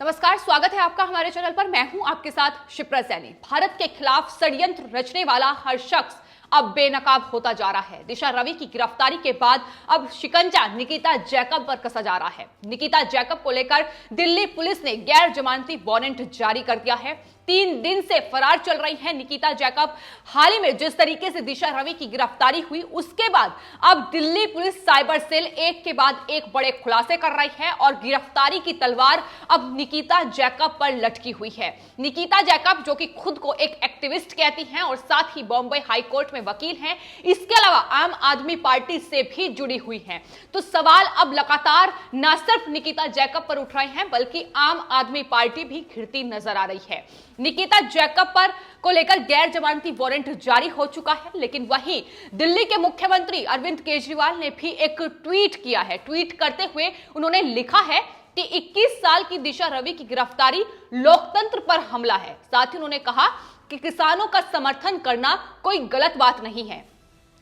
नमस्कार, स्वागत है आपका हमारे चैनल पर। मैं हूं आपके साथ शिप्रा सैनी। भारत के खिलाफ षड्यंत्र रचने वाला हर शख्स अब बेनकाब होता जा रहा है। दिशा रवि की गिरफ्तारी के बाद अब शिकंजा निकिता जैकब पर कसा जा रहा है। निकिता जैकब को लेकर दिल्ली पुलिस ने गैर जमानती वारंट जारी कर दिया है। 3 दिन से फरार चल रही है निकिता जैकब। हाल ही में जिस तरीके से दिशा रवि की गिरफ्तारी हुई, उसके बाद अब दिल्ली पुलिस साइबर सेल एक के बाद एक बड़े खुलासे कर रही है और गिरफ्तारी की तलवार अब निकिता जैकब पर लटकी हुई है। निकिता जैकब, जो कि खुद को एक एक्टिविस्ट कहती हैं और साथ ही बॉम्बे हाई कोर्ट में वकील हैं, इसके अलावा आम आदमी पार्टी से भी जुड़ी हुई हैं। तो सवाल अब लगातार न सिर्फ निकिता जैकब पर उठ रहे हैं, बल्कि आम आदमी पार्टी भी घिरती नजर आ रही है। निकिता जैकब पर को लेकर गैर जमानती वारंट जारी हो चुका है, लेकिन वहीं दिल्ली के मुख्यमंत्री अरविंद केजरीवाल ने भी एक ट्वीट किया है। ट्वीट करते हुए उन्होंने लिखा है कि 21 साल की दिशा रवि की गिरफ्तारी लोकतंत्र पर हमला है। साथ ही उन्होंने कहा कि किसानों का समर्थन करना कोई गलत बात नहीं है,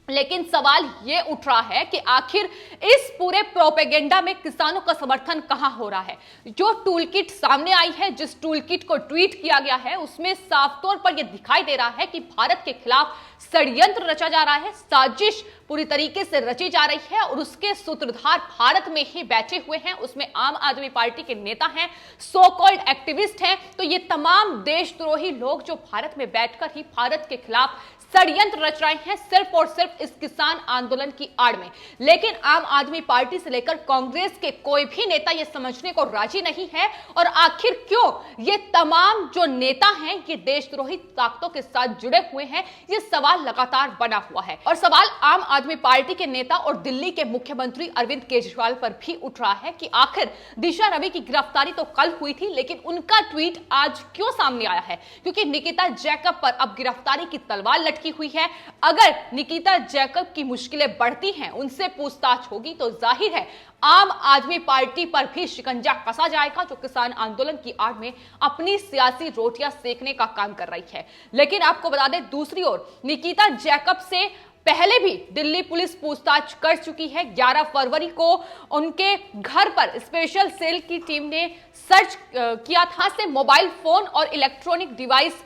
लेकिन सवाल यह उठ रहा है कि आखिर इस पूरे प्रोपेगेंडा में किसानों का समर्थन कहां हो रहा है। जो टूल किट सामने आई है, जिस टूल किट को ट्वीट किया गया है, उसमें साफ तौर पर यह दिखाई दे रहा है कि भारत के खिलाफ षड्यंत्र रचा जा रहा है, साजिश पूरी तरीके से रची जा रही है और उसके सूत्रधार भारत में ही बैठे हुए हैं। उसमें आम आदमी पार्टी के नेता हैं, सो कॉल्ड एक्टिविस्ट हैं। तो ये तमाम देशद्रोही लोग जो भारत में बैठकर ही भारत के खिलाफ षड्यंत्र रच रहे हैं, सिर्फ और सिर्फ इस किसान आंदोलन की आड़ में। लेकिन आम आदमी पार्टी से लेकर कांग्रेस के कोई भी नेता यह समझने को राजी नहीं है। और आखिर क्यों ये तमाम जो नेता हैं ये देशद्रोही ताकतों के साथ जुड़े हुए हैं, ये सवाल लगातार बना हुआ है। और सवाल आम आदमी पार्टी के नेता और दिल्ली के मुख्यमंत्री अरविंद केजरीवाल पर भी उठ रहा है कि आखिर दिशा रवि की गिरफ्तारी तो कल हुई थी, लेकिन उनका ट्वीट आज क्यों सामने आया है। क्योंकि निकिता जैकब पर अब गिरफ्तारी की तलवार की हुई है। अगर निकिता जैकब की मुश्किलें बढ़ती हैं, उनसे पूछताछ होगी, तो जाहिर है आम आदमी पार्टी पर भी शिकंजा कसा जाएगा, जो किसान आंदोलन की आड़ में अपनी सियासी रोटियां सेकने का काम कर रही है। लेकिन आपको बता दें, दूसरी ओर निकिता जैकब से पहले भी दिल्ली पुलिस पूछताछ कर चुकी है। 11 फरवरी को उनके घर पर स्पेशल सेल की टीम ने सर्च किया था। से मोबाइल फोन और electronic device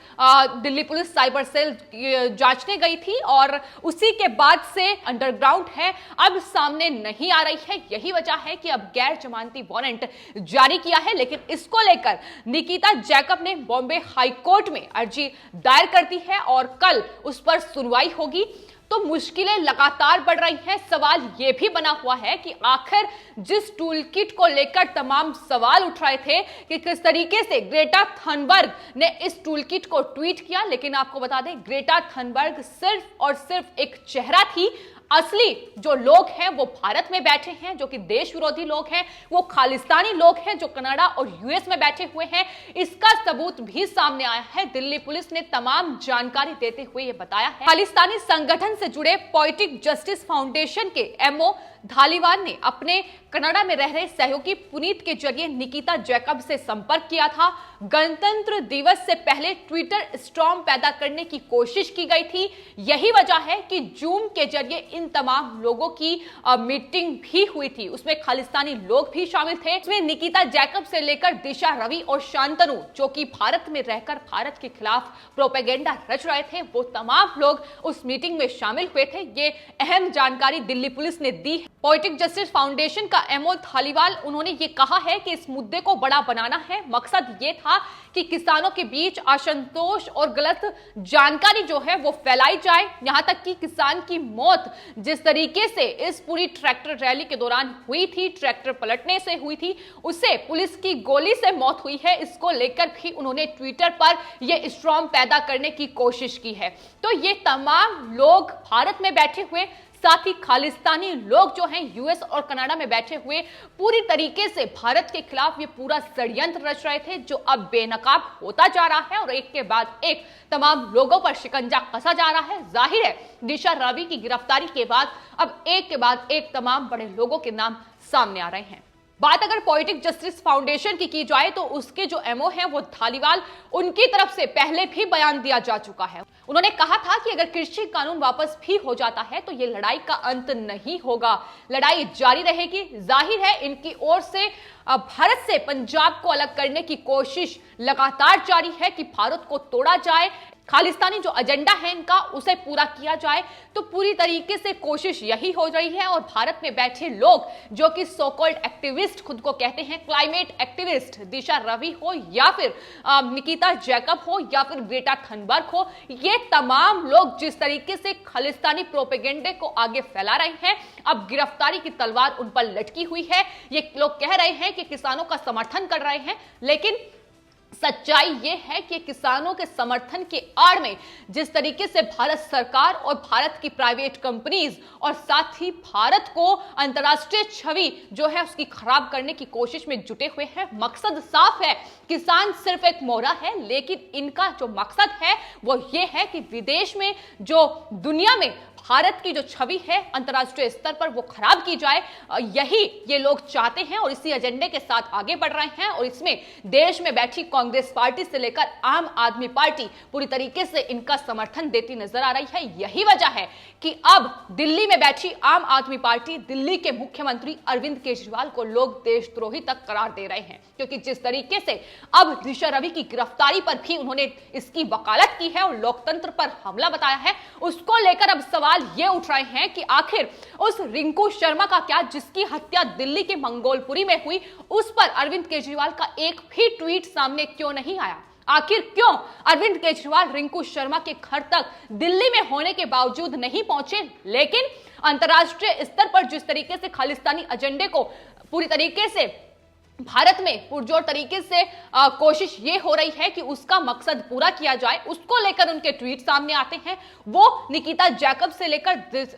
Delhi police cyber cell जांचने गई थी और उसी के बाद से अंडरग्राउंड है, अब सामने नहीं आ रही है। यही वजह है कि अब गैर जमानती वारंट जारी किया है। लेकिन इसको लेकर निकिता जैकब ने बॉम्बे हाई कोर्ट में अर्जी दायर कर दी है और कल उस पर सुनवाई होगी। तो मुश्किलें लगातार बढ़ रही हैं। सवाल यह भी बना हुआ है कि आखिर जिस टूल किट को लेकर तमाम सवाल उठ रहे थे कि किस तरीके से ग्रेटा थनबर्ग ने इस टूल किट को ट्वीट किया, लेकिन आपको बता दें ग्रेटा थनबर्ग सिर्फ और सिर्फ एक चेहरा थी। असली जो लोग हैं वो भारत में बैठे हैं, जो कि देश विरोधी लोग हैं, वो खालिस्तानी लोग हैं जो कनाडा और यूएस में बैठे हुए हैं। इसका सबूत भी सामने आया है। दिल्ली पुलिस ने तमाम जानकारी देते हुए ये बताया है। खालिस्तानी संगठन से जुड़े पोएटिक जस्टिस फाउंडेशन के एमओ धालीवाल ने अपने कनाडा में रह रहे सहयोगी पुनीत के जरिए निकिता जैकब से संपर्क किया था। गणतंत्र दिवस से पहले ट्विटर स्टॉर्म पैदा करने की कोशिश की गई थी। यही वजह है कि जूम के जरिए इन तमाम लोगों की मीटिंग भी हुई थी। उसमें खालिस्तानी लोग भी शामिल थे। इसमें निकिता जैकब से लेकर दिशा रवि और शांतनु, जो कि भारत में रहकर भारत के खिलाफ प्रोपेगेंडा रच रहे थे, वो तमाम लोग उस मीटिंग में शामिल हुए थे। ये अहम जानकारी दिल्ली पुलिस ने दी। पोएटिक जस्टिस फाउंडेशन का एमओ धालीवाल, उन्होंने ये कहा है कि इस मुद्दे को बड़ा बनाना है। मकसद ये था कि किसानों के बीच असंतोष और गलत जानकारी जो है वो फैलाई जाए। यहां तक कि किसान की मौत जिस तरीके से इस पूरी ट्रैक्टर रैली के दौरान हुई थी, ट्रैक्टर पलटने से हुई थी, उससे पुलिस की गोली से मौत हुई है, इसको लेकर भी उन्होंने ट्विटर पर यह स्ट्रॉम पैदा करने की कोशिश की है। तो ये तमाम लोग भारत में बैठे हुए, साथ ही खालिस्तानी लोग जो हैं यूएस और कनाडा में बैठे हुए, पूरी तरीके से भारत के खिलाफ ये पूरा षड्यंत्र रच रहे थे, जो अब बेनकाब होता जा रहा है और एक के बाद एक तमाम लोगों पर शिकंजा कसा जा रहा है। जाहिर है दिशा रवि की गिरफ्तारी के बाद अब एक के बाद एक तमाम बड़े लोगों के नाम सामने आ रहे हैं। बात अगर पोएटिक जस्टिस फाउंडेशन की जाए तो उसके जो एमओ है वो धालीवाल उनकी तरफ से पहले भी बयान दिया जा चुका है। उन्होंने कहा था कि अगर कृषि कानून वापस भी हो जाता है तो ये लड़ाई का अंत नहीं होगा, लड़ाई जारी रहेगी। जाहिर है इनकी ओर से भारत से पंजाब को अलग करने की कोशिश लगातार जारी है कि भारत को तोड़ा जाए, खालिस्तानी जो एजेंडा है इनका उसे पूरा किया जाए। तो पूरी तरीके से कोशिश यही हो रही है और भारत में बैठे लोग जो कि सो कॉल्ड एक्टिविस्ट खुद को कहते हैं, क्लाइमेट एक्टिविस्ट, दिशा रवि हो या फिर निकिता जैकब हो या फिर ग्रेटा थनबर्ग हो, ये तमाम लोग जिस तरीके से खालिस्तानी प्रोपेगेंडे को आगे फैला रहे हैं, अब गिरफ्तारी की तलवार उन पर लटकी हुई है। ये लोग कह रहे हैं कि किसानों का समर्थन कर रहे हैं, लेकिन सच्चाई यह है कि किसानों के समर्थन के आड़ में जिस तरीके से भारत सरकार और भारत की प्राइवेट कंपनीज और साथ ही भारत को अंतर्राष्ट्रीय छवि जो है उसकी खराब करने की कोशिश में जुटे हुए हैं। मकसद साफ है, किसान सिर्फ एक मोहरा है, लेकिन इनका जो मकसद है वो ये है कि विदेश में जो दुनिया में भारत की जो छवि है अंतर्राष्ट्रीय स्तर पर वो खराब की जाए, यही ये लोग चाहते हैं और इसी एजेंडे के साथ आगे बढ़ रहे हैं। और इसमें देश में बैठी कांग्रेस पार्टी से लेकर आम आदमी पार्टी पूरी तरीके से इनका समर्थन देती नजर आ रही है। यही वजह है कि अब दिल्ली में बैठी आम आदमी पार्टी दिल्ली के मुख्यमंत्री अरविंद केजरीवाल को लोग देशद्रोही तक करार दे रहे हैं, क्योंकि जिस तरीके से अब दिशा रवि की गिरफ्तारी पर भी उन्होंने इसकी वकालत की है और लोकतंत्र पर हमला बताया है, उसको लेकर अब सवाल ये उठ रहे हैं कि आखिर उस रिंकू शर्मा का क्या, जिसकी हत्या दिल्ली के मंगोलपुरी में हुई, उस पर अरविंद केजरीवाल का एक भी ट्वीट सामने क्यों नहीं आया? आखिर क्यों अरविंद केजरीवाल रिंकू शर्मा के घर तक दिल्ली में होने के बावजूद नहीं पहुंचे, लेकिन अंतर्राष्ट्रीय स्तर पर जिस तरीके से खालिस्तानी एजेंडे को पूरी तरीके से भारत में पुरजोर तरीके से कोशिश ये हो रही है कि उसका मकसद पूरा किया जाए, उसको लेकर उनके ट्वीट सामने आते हैं। वो निकिता जैकब से लेकर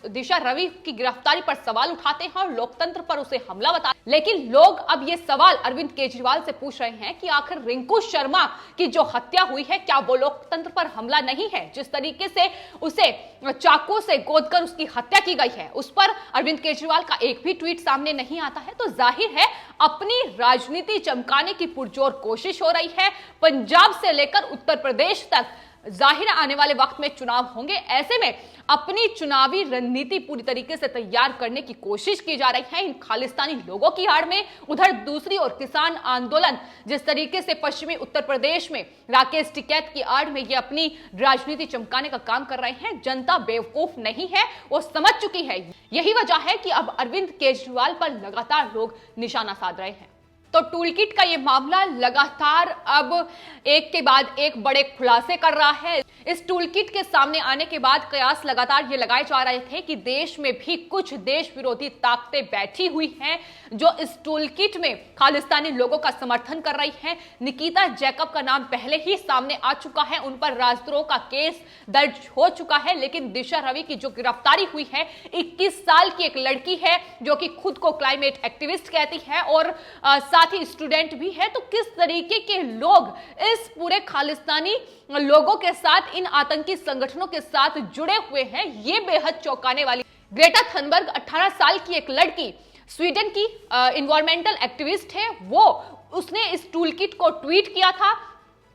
दिशा रवि की गिरफ्तारी पर सवाल उठाते हैं और लोकतंत्र पर उसे हमला बताते हैं। लेकिन लोग अब ये सवाल अरविंद केजरीवाल से पूछ रहे हैं कि आखिर रिंकू शर्मा की जो हत्या हुई है क्या वो लोकतंत्र पर हमला नहीं है? जिस तरीके से उसे चाकू से गोदकर उसकी हत्या की गई है, उस पर अरविंद केजरीवाल का एक भी ट्वीट सामने नहीं आता है। तो जाहिर है अपनी राजनीति चमकाने की पुरजोर कोशिश हो रही है। पंजाब से लेकर उत्तर प्रदेश तक जाहिर आने वाले वक्त में चुनाव होंगे, ऐसे में अपनी चुनावी रणनीति पूरी तरीके से तैयार करने की कोशिश की जा रही है इन खालिस्तानी लोगों की आड़ में। उधर दूसरी ओर किसान आंदोलन जिस तरीके से पश्चिमी उत्तर प्रदेश में राकेश टिकैत की आड़ में ये अपनी राजनीति चमकाने का काम कर रहे हैं, जनता बेवकूफ नहीं है, वो समझ चुकी है। यही वजह है कि अब अरविंद केजरीवाल पर लगातार लोग निशाना साध रहे हैं। तो टूलकिट का ये मामला लगातार अब एक के बाद एक बड़े खुलासे कर रहा है। इस टूलकिट के सामने आने के बाद कयास लगातार ये लगाए जा रहे थे कि देश में भी कुछ देश विरोधी ताकतें बैठी हुई हैं जो इस टूलकिट में खालिस्तानी लोगों का समर्थन कर रही हैं। निकिता जैकब का नाम पहले ही सामने आ चुका है, उन पर राजद्रोह का केस दर्ज हो चुका है, लेकिन दिशा रवि की जो गिरफ्तारी हुई है, 21 साल की एक लड़की है जो कि खुद को क्लाइमेट एक्टिविस्ट कहती है और साथ ही स्टूडेंट भी है। तो किस तरीके के लोग इस पूरे खालिस्तानी लोगों के साथ, इन आतंकी संगठनों के साथ जुड़े हुए हैं, ये बेहद चौंकाने वाली। ग्रेटा थनबर्ग 18 साल की एक लड़की, स्वीडन की एनवायरमेंटल एक्टिविस्ट है, वो उसने इस टूलकिट को ट्वीट किया था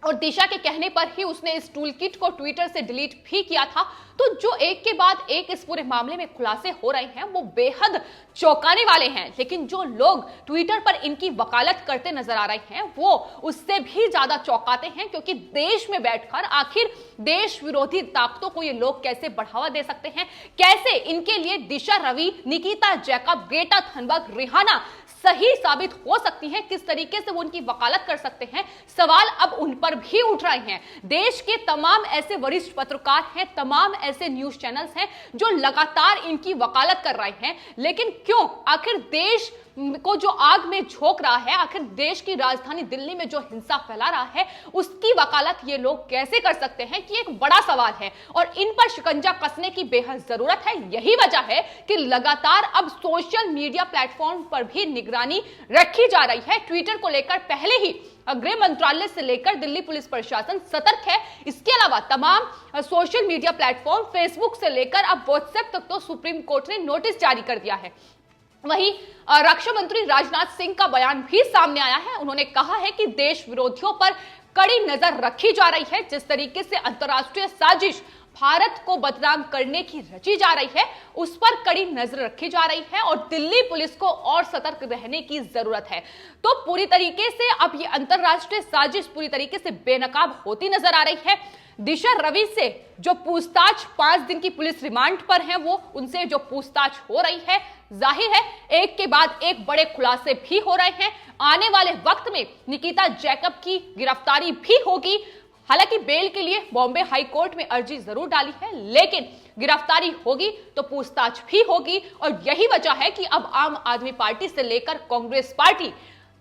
और दिशा के कहने पर ही उसने इस टूलकिट को ट्विटर से डिलीट भी किया था। तो जो एक के बाद एक इस पूरे मामले में खुलासे हो रहे हैं वो बेहद चौंकाने वाले हैं, लेकिन जो लोग ट्विटर पर इनकी वकालत करते नजर आ रहे हैं वो उससे भी ज्यादा चौंकाते हैं, क्योंकि देश में बैठकर आखिर देश विरोधी ताकतों को ये लोग कैसे बढ़ावा दे सकते हैं, कैसे इनके लिए Disha Ravi, Nikita Jacob, Greta Thunberg, Rihanna सही साबित हो सकती हैं, किस तरीके से वो उनकी वकालत कर सकते हैं, सवाल अब उन पर भी उठ रहे हैं। देश के तमाम ऐसे वरिष्ठ पत्रकार हैं, तमाम ऐसे न्यूज चैनल्स हैं जो लगातार इनकी वकालत कर रहे हैं, लेकिन क्यों? आखिर देश को जो आग में झोंक रहा है, आखिर देश की राजधानी दिल्ली में जो हिंसा फैला रहा है, उसकी वकालत ये लोग कैसे कर सकते हैं कि एक बड़ा सवाल है और इन पर शिकंजा कसने की बेहद जरूरत है। यही वजह है कि लगातार अब सोशल मीडिया प्लेटफॉर्म पर भी निगरानी रखी जा रही है। ट्विटर को लेकर पहले ही गृह मंत्रालय से लेकर दिल्ली पुलिस प्रशासन सतर्क है। इसके अलावा तमाम सोशल मीडिया प्लेटफॉर्म, फेसबुक से लेकर अब व्हाट्सएप तक तो सुप्रीम कोर्ट ने नोटिस जारी कर दिया है। वहीं रक्षा मंत्री राजनाथ सिंह का बयान भी सामने आया है। उन्होंने कहा है कि देश विरोधियों पर कड़ी नजर रखी जा रही है। जिस तरीके से अंतर्राष्ट्रीय साजिश भारत को बदनाम करने की रची जा रही है, उस पर कड़ी नजर रखी जा रही है और दिल्ली पुलिस को और सतर्क रहने की जरूरत है। तो पूरी तरीके से अब ये अंतर्राष्ट्रीय साजिश पूरी तरीके से बेनकाब होती नजर आ रही है। दिशा रवि से जो पूछताछ 5 दिन की पुलिस रिमांड पर है, वो उनसे जो पूछताछ हो रही है, जाहिर है एक के बाद एक बड़े खुलासे भी हो रहे हैं। आने वाले वक्त में निकिता जैकब की गिरफ्तारी भी होगी। हालांकि बेल के लिए बॉम्बे हाई कोर्ट में अर्जी जरूर डाली है, लेकिन गिरफ्तारी होगी तो पूछताछ भी होगी। और यही वजह है कि अब आम आदमी पार्टी से लेकर कांग्रेस पार्टी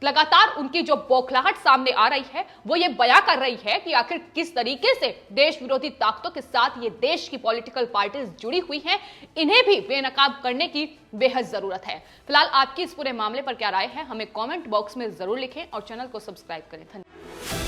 लगातार उनकी जो बौखलाहट सामने आ रही है, वो ये बयां कर रही है कि आखिर किस तरीके से देश विरोधी ताकतों के साथ ये देश की पॉलिटिकल पार्टीज जुड़ी हुई हैं। इन्हें भी बेनकाब करने की बेहद जरूरत है। फिलहाल आपकी इस पूरे मामले पर क्या राय है, हमें कमेंट बॉक्स में जरूर लिखें और चैनल को सब्सक्राइब करें। धन्यवाद।